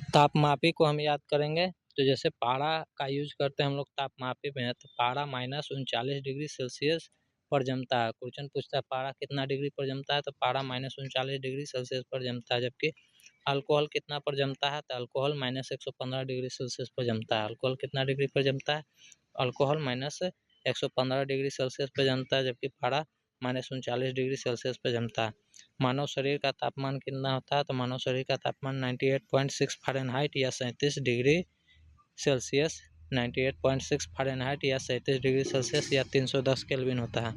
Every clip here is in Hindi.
तापमापी को हम याद करेंगे तो जैसे पारा का यूज करते हैं हम लोग तापमापी में, तो पारा -39 डिग्री सेल्सियस पर जमता है। क्वेश्चन पूछता है पारा कितना डिग्री पर जमता है, तो पारा -39 डिग्री सेल्सियस पर जमता है। जबकि अल्कोहल कितना पर जमता है, तो अल्कोहल -115 डिग्री सेल्सियस पर जमता है। अल्कोहल कितना डिग्री पर जमता है, अल्कोहल -115 डिग्री सेल्सियस पर जमता है, जबकि पारा -39 डिग्री सेल्सियस पर जमता है। मानव शरीर का तापमान कितना होता है, तो मानव शरीर का तापमान 98.6 फ़ारेनहाइट या 37 डिग्री सेल्सियस 98.6 फ़ारेनहाइट या 37 डिग्री सेल्सियस या 310 केल्विन होता है।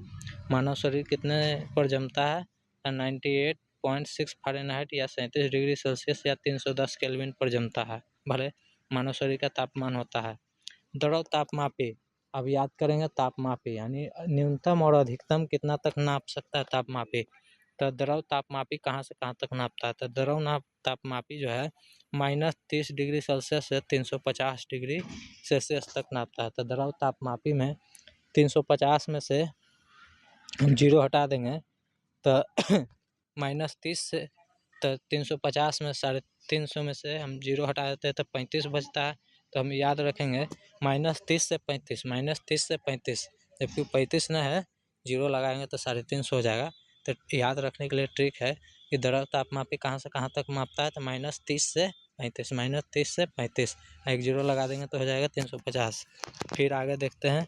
मानव शरीर कितने पर जमता है, 98.6 फ़ारेनहाइट या 37 डिग्री सेल्सियस या 310 केल्विन पर जमता है। भले मानव शरीर का तापमान होता है। द्रव तापमापी, अब याद करेंगे तापमापी यानी न्यूनतम और अधिकतम कितना तक नाप सकता है तापमापी। तो द्रव तापमापी कहाँ से कहाँ तक नापता है, तो द्रव तापमापी जो है -30 डिग्री सेल्सियस से 350 डिग्री सेल्सियस तक नापता है। तो द्रव तापमापी में 350 में से हम 0 हटा देंगे तो -30 से, तो 350 में 350 में से हम 0 हटा देते हैं तो 35 बचता है। तो हम याद रखेंगे -30 से 35, -30 से 35, जबकि 35 न है 0 लगाएंगे तो 350 हो जाएगा। तो याद रखने के लिए ट्रिक है कि द्रव तापमापी कहाँ से कहाँ तक मापता है, तो -30 से 35, -30 से 35, एक 0 लगा देंगे तो हो जाएगा 350। फिर आगे देखते हैं,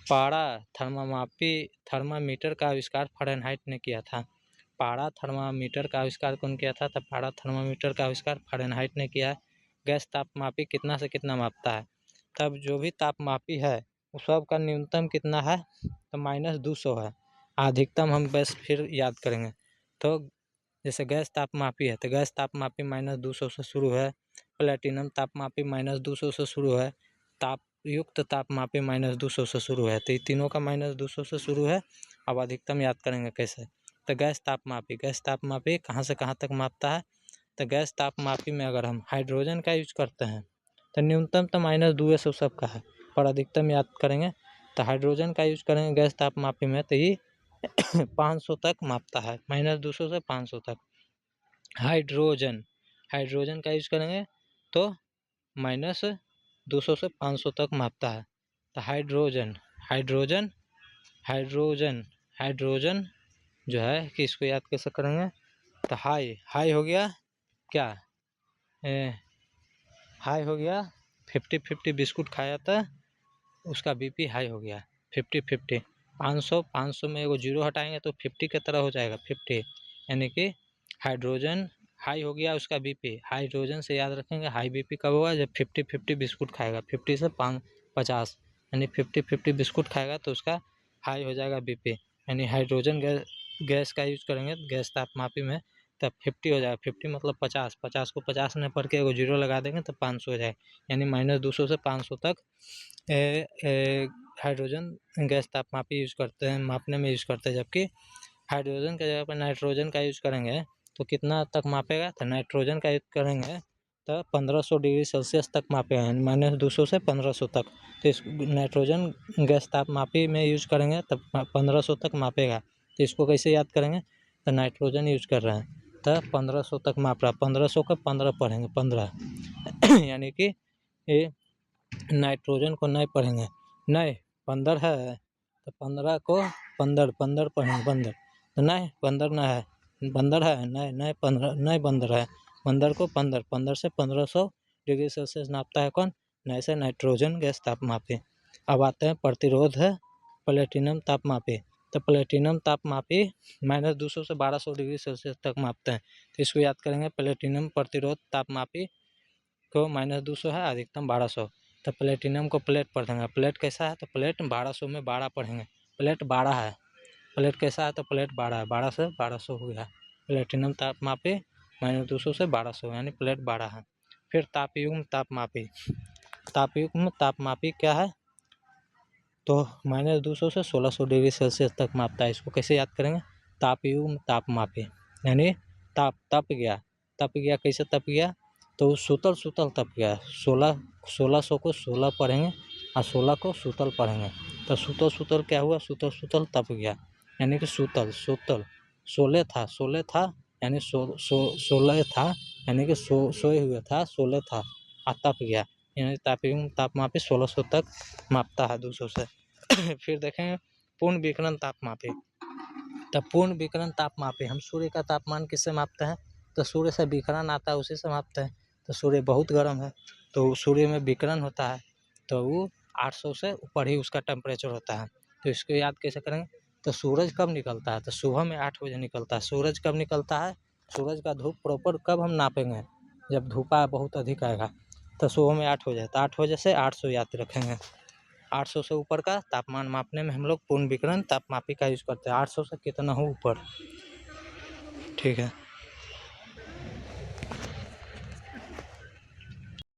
पारा थर्मामीटर का आविष्कार फ़ारेनहाइट ने किया था। पारा थर्मामीटर का आविष्कार कौन किया था, तो पारा थर्मामीटर का आविष्कार फ़ारेनहाइट ने किया है। गैस तापमापी कितना से कितना मापता है, तब जो भी तापमापी है उस सब का न्यूनतम कितना है, तो -200 है। अधिकतम हम बस फिर याद करेंगे, तो जैसे गैस तापमापी है तो गैस तापमापी -200 से शुरू है, प्लेटिनम तापमापी -200 से शुरू है, तापयुक्त तापमापी -200 से शुरू है। तो ये तीनों का -200 से शुरू है। अब अधिकतम याद करेंगे कैसे, तो गैस तापमापी कहाँ से कहाँ तक मापता है, तो गैस तापमापी में अगर हम हाइड्रोजन का यूज करते हैं तो न्यूनतम तो -200 सबका है, पर अधिकतम याद करेंगे तो हाइड्रोजन का यूज करेंगे गैस तापमापी में तो ये 500 तक मापता है, -200 से 500 तक। हाइड्रोजन का यूज करेंगे तो -200 से 500 तक मापता है। तो हाइड्रोजन जो है कि इसको याद कैसे करेंगे, तो हाई हो गया क्या, हाई हो गया 50-50 बिस्कुट खाया था उसका बीपी हाई हो गया 50-50। 500 में एगो 0 हटाएंगे तो 50 की तरह हो जाएगा 50, यानी कि हाइड्रोजन हाई हो गया उसका बीपी। हाइड्रोजन से याद रखेंगे हाई बीपी कब होगा, जब 50-50 बिस्कुट खाएगा, 50 से 50 यानी 50-50 बिस्कुट खाएगा तो उसका हाई हो जाएगा बीपी। यानी हाइड्रोजन गैस का यूज करेंगे गैस तापमापी में तब 50 हो जाएगा, 50 मतलब 50, 50 को 50 में पढ़ के एगो 0 लगा देंगे तो 500 हो जाएगा, यानी -200 से 500 तक हाइड्रोजन गैस तापमापी यूज करते हैं, मापने में यूज करते हैं। जबकि हाइड्रोजन की जगह पर नाइट्रोजन का यूज करेंगे तो कितना तक मापेगा, तो नाइट्रोजन का यूज करेंगे तो 1500 डिग्री सेल्सियस तक मापेगा, -200 से 1500 तक। तो इस नाइट्रोजन गैस तापमापी में यूज करेंगे तब 1500 तक मापेगा। तो इसको कैसे याद करेंगे, तो नाइट्रोजन यूज कर रहे हैं तो 1500 तक माप रहा है, 1500 का 15 पढ़ेंगे 15 यानी कि ये नाइट्रोजन को नहीं पढ़ेंगे, नहीं 15 है तो 15 को 15 पढ़ेंगे 15, तो नहीं 15 ना है, 15 है नहीं 15 नहीं 15 है, 15 को 15 से 1500 डिग्री सेल्सियस नापता है कौन, नहीं से नाइट्रोजन गैस तापमापी। अब आते हैं प्रतिरोध है प्लेटिनम तापमापी। तो प्लेटिनम तापमापी -200 से 1200 डिग्री सेल्सियस तक मापते हैं। तो इसको याद करेंगे, प्लेटिनम प्रतिरोध तापमापी को -200 है, अधिकतम 1200। तो प्लेटिनम को प्लेट पढ़ देंगे, प्लेट कैसा है, तो प्लेट 1200 में 12 पढ़ेंगे, प्लेट 12 है, प्लेट कैसा है, तो प्लेट 12 है, 12 से 1200 हो गया। प्लेटिनम तापमापी -200 से 1200 यानी प्लेट 12 है। फिर तापयुग्म तापमापी क्या है, तो -200 से 1600 डिग्री सेल्सियस तक मापता है। इसको कैसे याद करेंगे, तापयुग्म तापमापी यानी तप गया कैसे तप गया, तो सूतल तप गया। 1600 को 16 पढ़ेंगे और 16 को सूतल पढ़ेंगे, तो सूतल क्या हुआ, सूतल तप गया, यानी कि सूतल 16 था यानी 16 था यानी कि सोए हुए था, 16 था और तप गया, यानी तापमापी 1600 तक मापता है 200 से। फिर देखेंगे पूर्ण विकिरण तापमापी। तो पूर्ण विकिरण तापमापी हम सूर्य का तापमान किससे मापते हैं? तो सूर्य से विकिरण आता है उसी से मापते हैं। तो सूर्य बहुत गर्म है तो सूर्य में विकिरण होता है तो वो 800 से ऊपर ही उसका टेम्परेचर होता है। तो इसको याद कैसे करेंगे? तो सूरज कब निकलता है? तो सुबह में 8 बजे निकलता है। सूरज कब निकलता है? सूरज का धूप प्रॉपर कब हम नापेंगे? जब धूपा बहुत अधिक आएगा। तो सुबह में 8 बजे, तो 8 बजे से 800 याद रखेंगे। 800 से ऊपर का तापमान मापने में हम लोग पूर्ण विकिरण तापमापी का यूज़ करते हैं। 800 से कितना हो ऊपर, ठीक है।